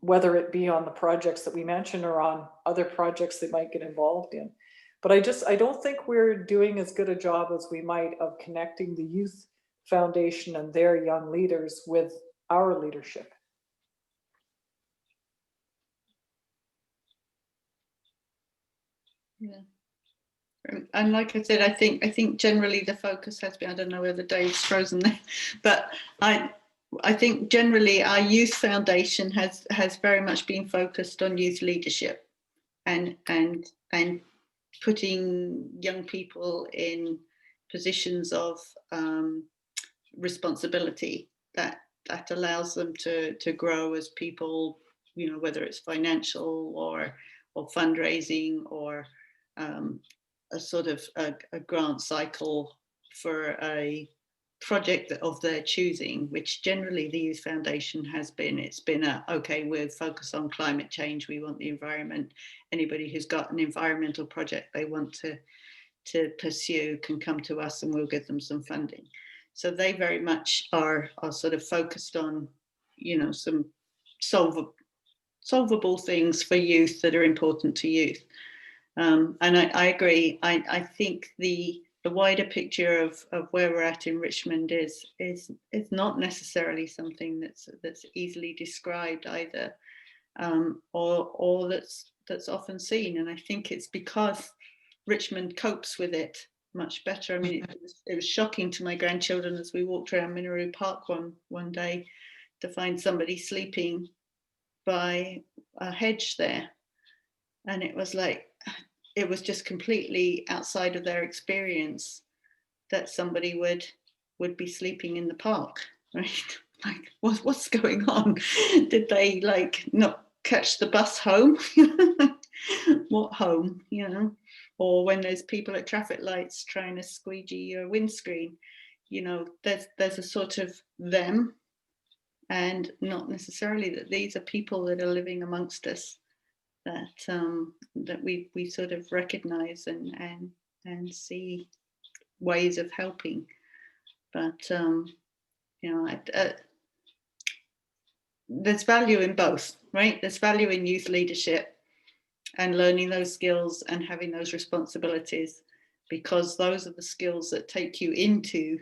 whether it be on the projects that we mentioned or on other projects they might get involved in. But I don't think we're doing as good a job as we might of connecting the Youth Foundation and their young leaders with our leadership. Yeah. And like I said, I think generally the focus has been, I don't know whether Dave's frozen there, but I think generally our Youth Foundation has very much been focused on youth leadership and putting young people in positions of responsibility that allows them to grow as people, whether it's financial or fundraising or a sort of a grant cycle for a project of their choosing, which generally the Youth Foundation has been. It's been okay, we're focused on climate change, we want the environment. Anybody who's got an environmental project they want to pursue can come to us and we'll give them some funding. So they very much are sort of focused on, some solvable things for youth that are important to youth. And I agree. I think the wider picture of where we're at in Richmond is not necessarily something that's easily described either, or that's often seen. And I think it's because Richmond copes with it much better. I mean, it was shocking to my grandchildren as we walked around Mineru Park one day to find somebody sleeping by a hedge there, and it was like, it was just completely outside of their experience that somebody would be sleeping in the park, right? like, what's going on? Did they like not catch the bus home? What home, you know? Or when there's people at traffic lights trying to squeegee your windscreen, you know, there's a sort of them, and not necessarily that these are people that are living amongst us, that that we sort of recognize and see ways of helping. But you know, there's value in both, right? There's value in youth leadership and learning those skills and having those responsibilities, because those are the skills that take you into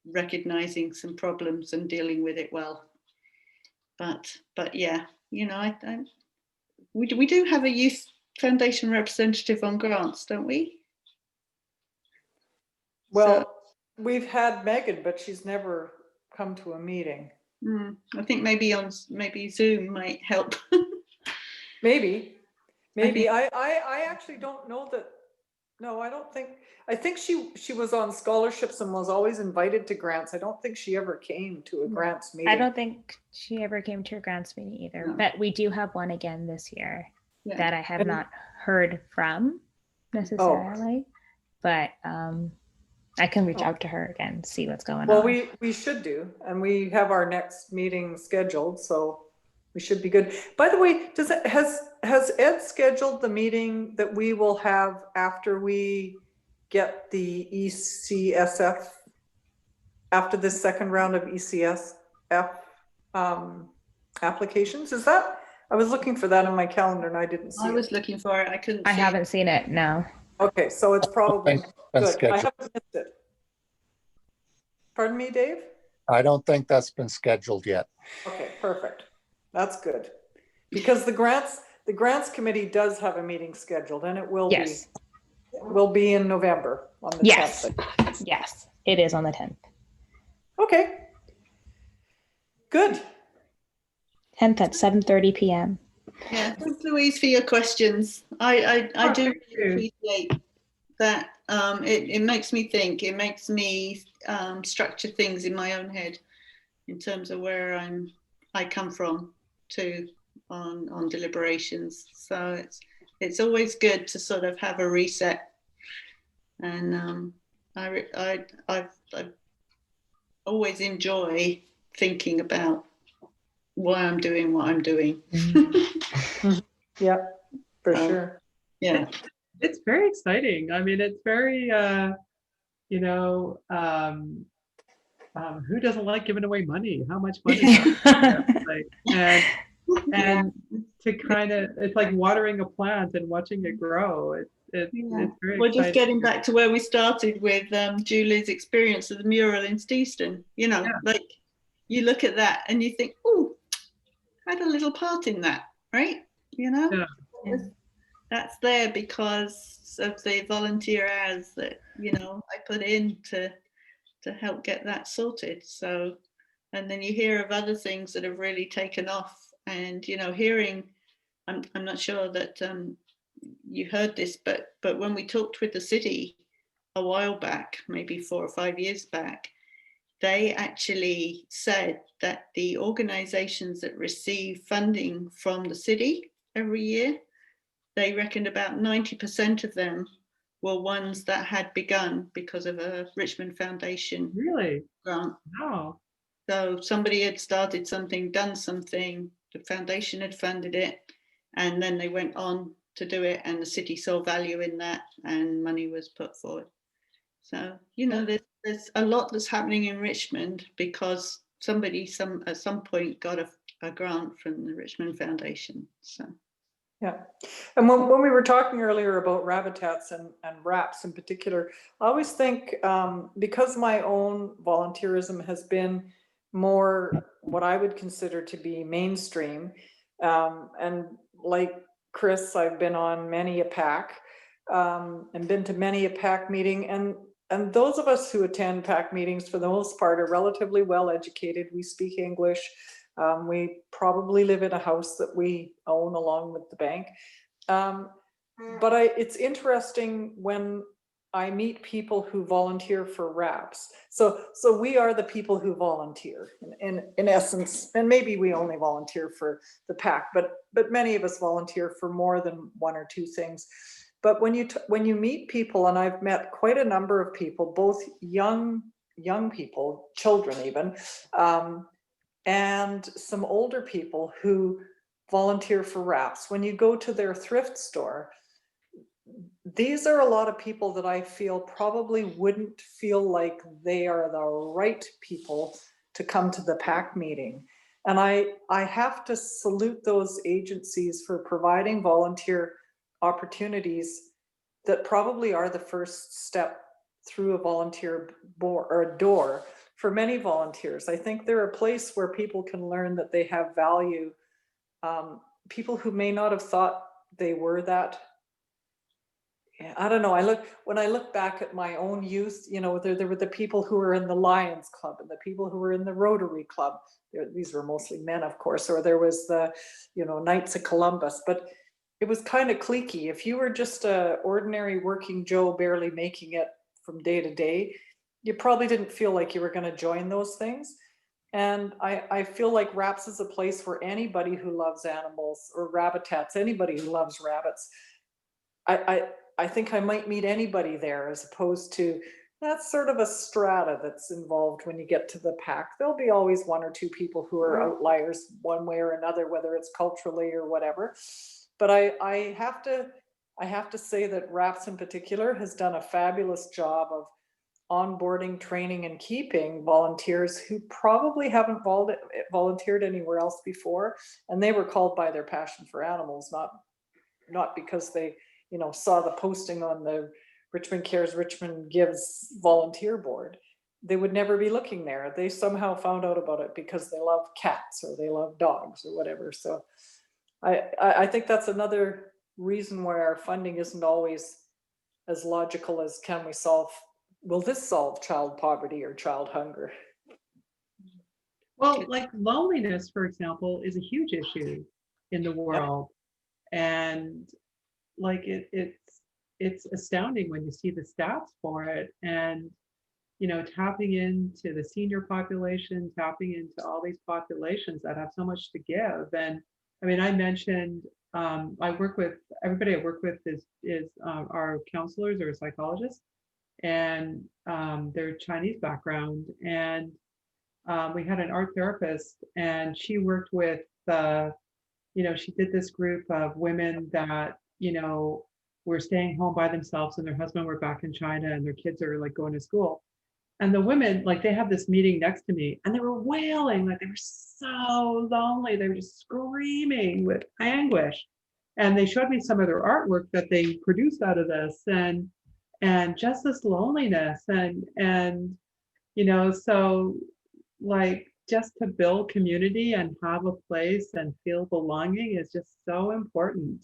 recognizing some problems and dealing with it well. But yeah, you know, we do have a youth foundation representative on grants, don't we? Well, we've had Megan, but she's never come to a meeting. I think maybe Zoom might help. Maybe. I actually don't know that. No, I don't think. I think she was on scholarships and was always invited to grants. I don't think she ever came to a grants meeting. I don't think she ever came to a grants meeting either, No. but we do have one again this year Yeah. that I have not heard from necessarily, but I can reach out to her again, see what's going Well, on. we should do, and we have our next meeting scheduled, so we should be good. By the way, has Ed scheduled the meeting that we will have after we get the ECSF, after this second round of ECSF applications? Is that, I was looking for that in my calendar and I didn't see it. I was looking for it. I couldn't. I haven't seen it. No. Okay, so it's probably Been good. I scheduled. haven't missed it. Pardon me, Dave? I don't think that's been scheduled yet. Okay, perfect. That's good. Because the grants committee does have a meeting scheduled, and it will Yes. be in November on the Yes. 10th. Yes, it is on the 10th. Okay. Good. 10th at 7:30 p.m. Yeah, thanks, Louise, for your questions. I do thank you. appreciate that. It makes me think. It makes me structure things in my own head in terms of where I come from too on deliberations. So it's always good to sort of have a reset. And I always enjoy thinking about why I'm doing what I'm doing. Yeah, for sure. Yeah. It's very exciting. I mean, it's very, you know, who doesn't like giving away money? How much money? And to kind of, it's like watering a plant and watching it grow. It's very We're exciting. just getting back to where we started with Julie's experience of the mural in Steaston. You know, like you look at that and you think, oh, I had a little part in that, right? You know, that's there because of the volunteer ads that, you know, I put in to help get that sorted. So, and then you hear of other things that have really taken off. And, you know, hearing, I'm not sure that you heard this, but when we talked with the city a while back, maybe 4 or 5 years back, they actually said that the organizations that receive funding from the city every year, they reckoned about 90% of them were ones that had begun because of a Richmond Foundation grant. Wow. So somebody had started something, done something, the foundation had funded it, and then they went on to do it, and the city saw value in that and money was put forward. So, you know, there's a lot that's happening in Richmond because somebody at some point got a grant from the Richmond Foundation. So. Yeah. And when we were talking earlier about Rabitats and RAPs in particular, I always think because my own volunteerism has been more what I would consider to be mainstream, and like Chris, I've been on many a PAC and been to many a PAC meeting, and those of us who attend PAC meetings for the most part are relatively well educated. We speak English. We probably live in a house that we own along with the bank. But it's interesting when I meet people who volunteer for RAPS. So we are the people who volunteer in essence, and maybe we only volunteer for the PAC, but many of us volunteer for more than one or two things. But when you meet people, and I've met quite a number of people, both young people, children even, and some older people who volunteer for RAPS. When you go to their thrift store, these are a lot of people that I feel probably wouldn't feel like they are the right people to come to the PAC meeting. And I have to salute those agencies for providing volunteer opportunities that probably are the first step through a volunteer or a door for many volunteers. I think they're a place where people can learn that they have value. People who may not have thought they were that. I don't know. When I look back at my own youth, you know, there were the people who were in the Lions Club and the people who were in the Rotary Club. These were mostly men, of course, or there was the, you know, Knights of Columbus, but it was kind of cliquey. If you were just a ordinary working Joe, barely making it from day to day, you probably didn't feel like you were going to join those things. And I feel like RAPS is a place where anybody who loves animals, or rabbitats, anybody who loves rabbits, I think I might meet anybody there, as opposed to that's sort of a strata that's involved when you get to the PAC. There'll be always one or two people who are outliers one way or another, whether it's culturally or whatever. But I have to say that RAPS in particular has done a fabulous job of onboarding, training, and keeping volunteers who probably haven't volunteered anywhere else before, and they were called by their passion for animals, not because they, you know, saw the posting on the Richmond Cares, Richmond Gives volunteer board. They would never be looking there. They somehow found out about it because they love cats or they love dogs or whatever. So I think that's another reason why our funding isn't always as logical as will this solve child poverty or child hunger? Well, like loneliness, for example, is a huge issue in the world. And like it's astounding when you see the stats for it, and you know, tapping into the senior population, tapping into all these populations that have so much to give. And I mean, I mentioned I work with everybody I work with is our counselors or psychologists, and they're Chinese background. And we had an art therapist, and she worked with you know, she did this group of women that, you know, were staying home by themselves, and their husband were back in China, and their kids are like going to school. And the women, like, they had this meeting next to me, and they were wailing, like they were so lonely. They were just screaming with anguish. And they showed me some of their artwork that they produced out of this, and just this loneliness, and you know, so like just to build community and have a place and feel belonging is just so important.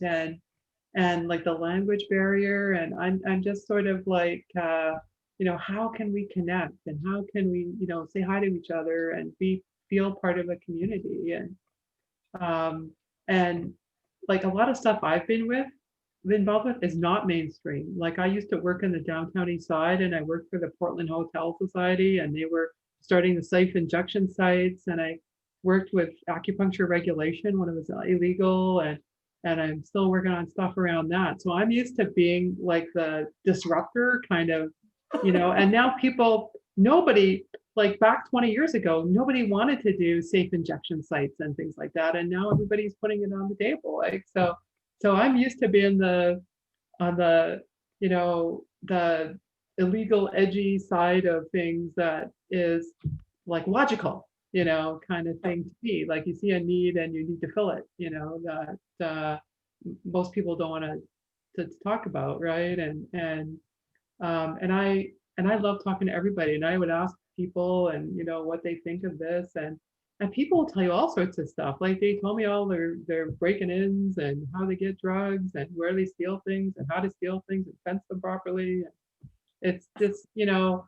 And like the language barrier, and I'm just sort of like you know, how can we connect, and how can we, you know, say hi to each other and feel part of a community. And like a lot of stuff I've been involved with is not mainstream. Like I used to work in the downtown east side, and I worked for the Portland Hotel Society, and they were starting the safe injection sites, and I worked with acupuncture regulation when it was illegal, and I'm still working on stuff around that. So I'm used to being like the disruptor kind of, you know. And now nobody, like back 20 years ago, nobody wanted to do safe injection sites and things like that, and now everybody's putting it on the table. Like so I'm used to being on the, you know, the illegal edgy side of things that is like logical, you know, kind of thing to be like, you see a need and you need to fill it, you know, that most people don't want to talk about, right? And I love talking to everybody, and I would ask people, and you know, what they think of this, and people will tell you all sorts of stuff. Like they told me all their break-ins and how they get drugs and where they steal things and how to steal things and fence them properly. It's just, you know,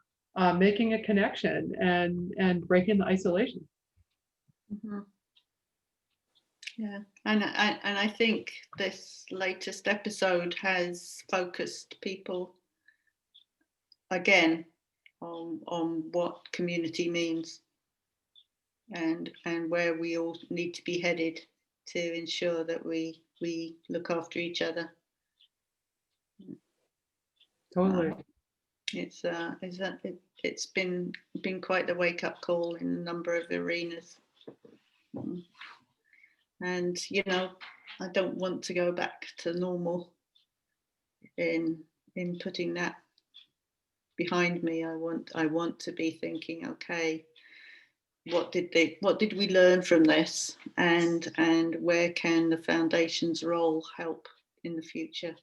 making a connection and breaking the isolation. Mm-hmm. Yeah, and I think this latest episode has focused people again on what community means and where we all need to be headed to ensure that we look after each other. Totally. It's been quite the wake-up call in a number of arenas. And I don't want to go back to normal in putting that behind me. I want to be thinking, okay, what did we learn from this, and where can the foundation's role help in the future,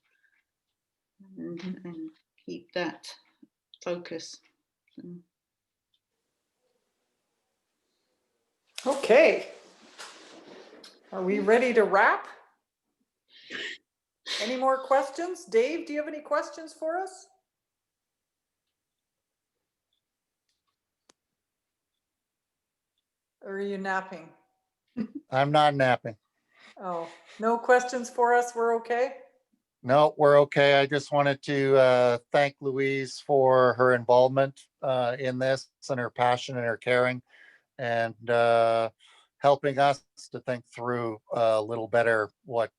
and keep that focus. Okay. Are we ready to wrap? Any more questions? Dave, do you have any questions for us? Or are you napping? I'm not napping. Oh, no questions for us? We're okay? No, we're okay. I just wanted to thank Louise for her involvement in this and her passion and her caring, and helping us to think through a little better what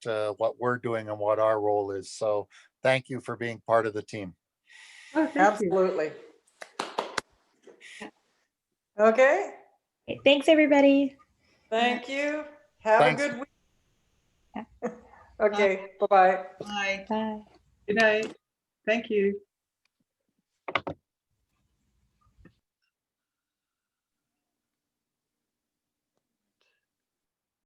we're doing and what our role is. So thank you for being part of the team. Oh, thank you. Absolutely. Okay. Okay, thanks, everybody. Thank you. Have Thanks. a good week. Okay. Bye-bye. Bye. Bye. Good night. Thank you.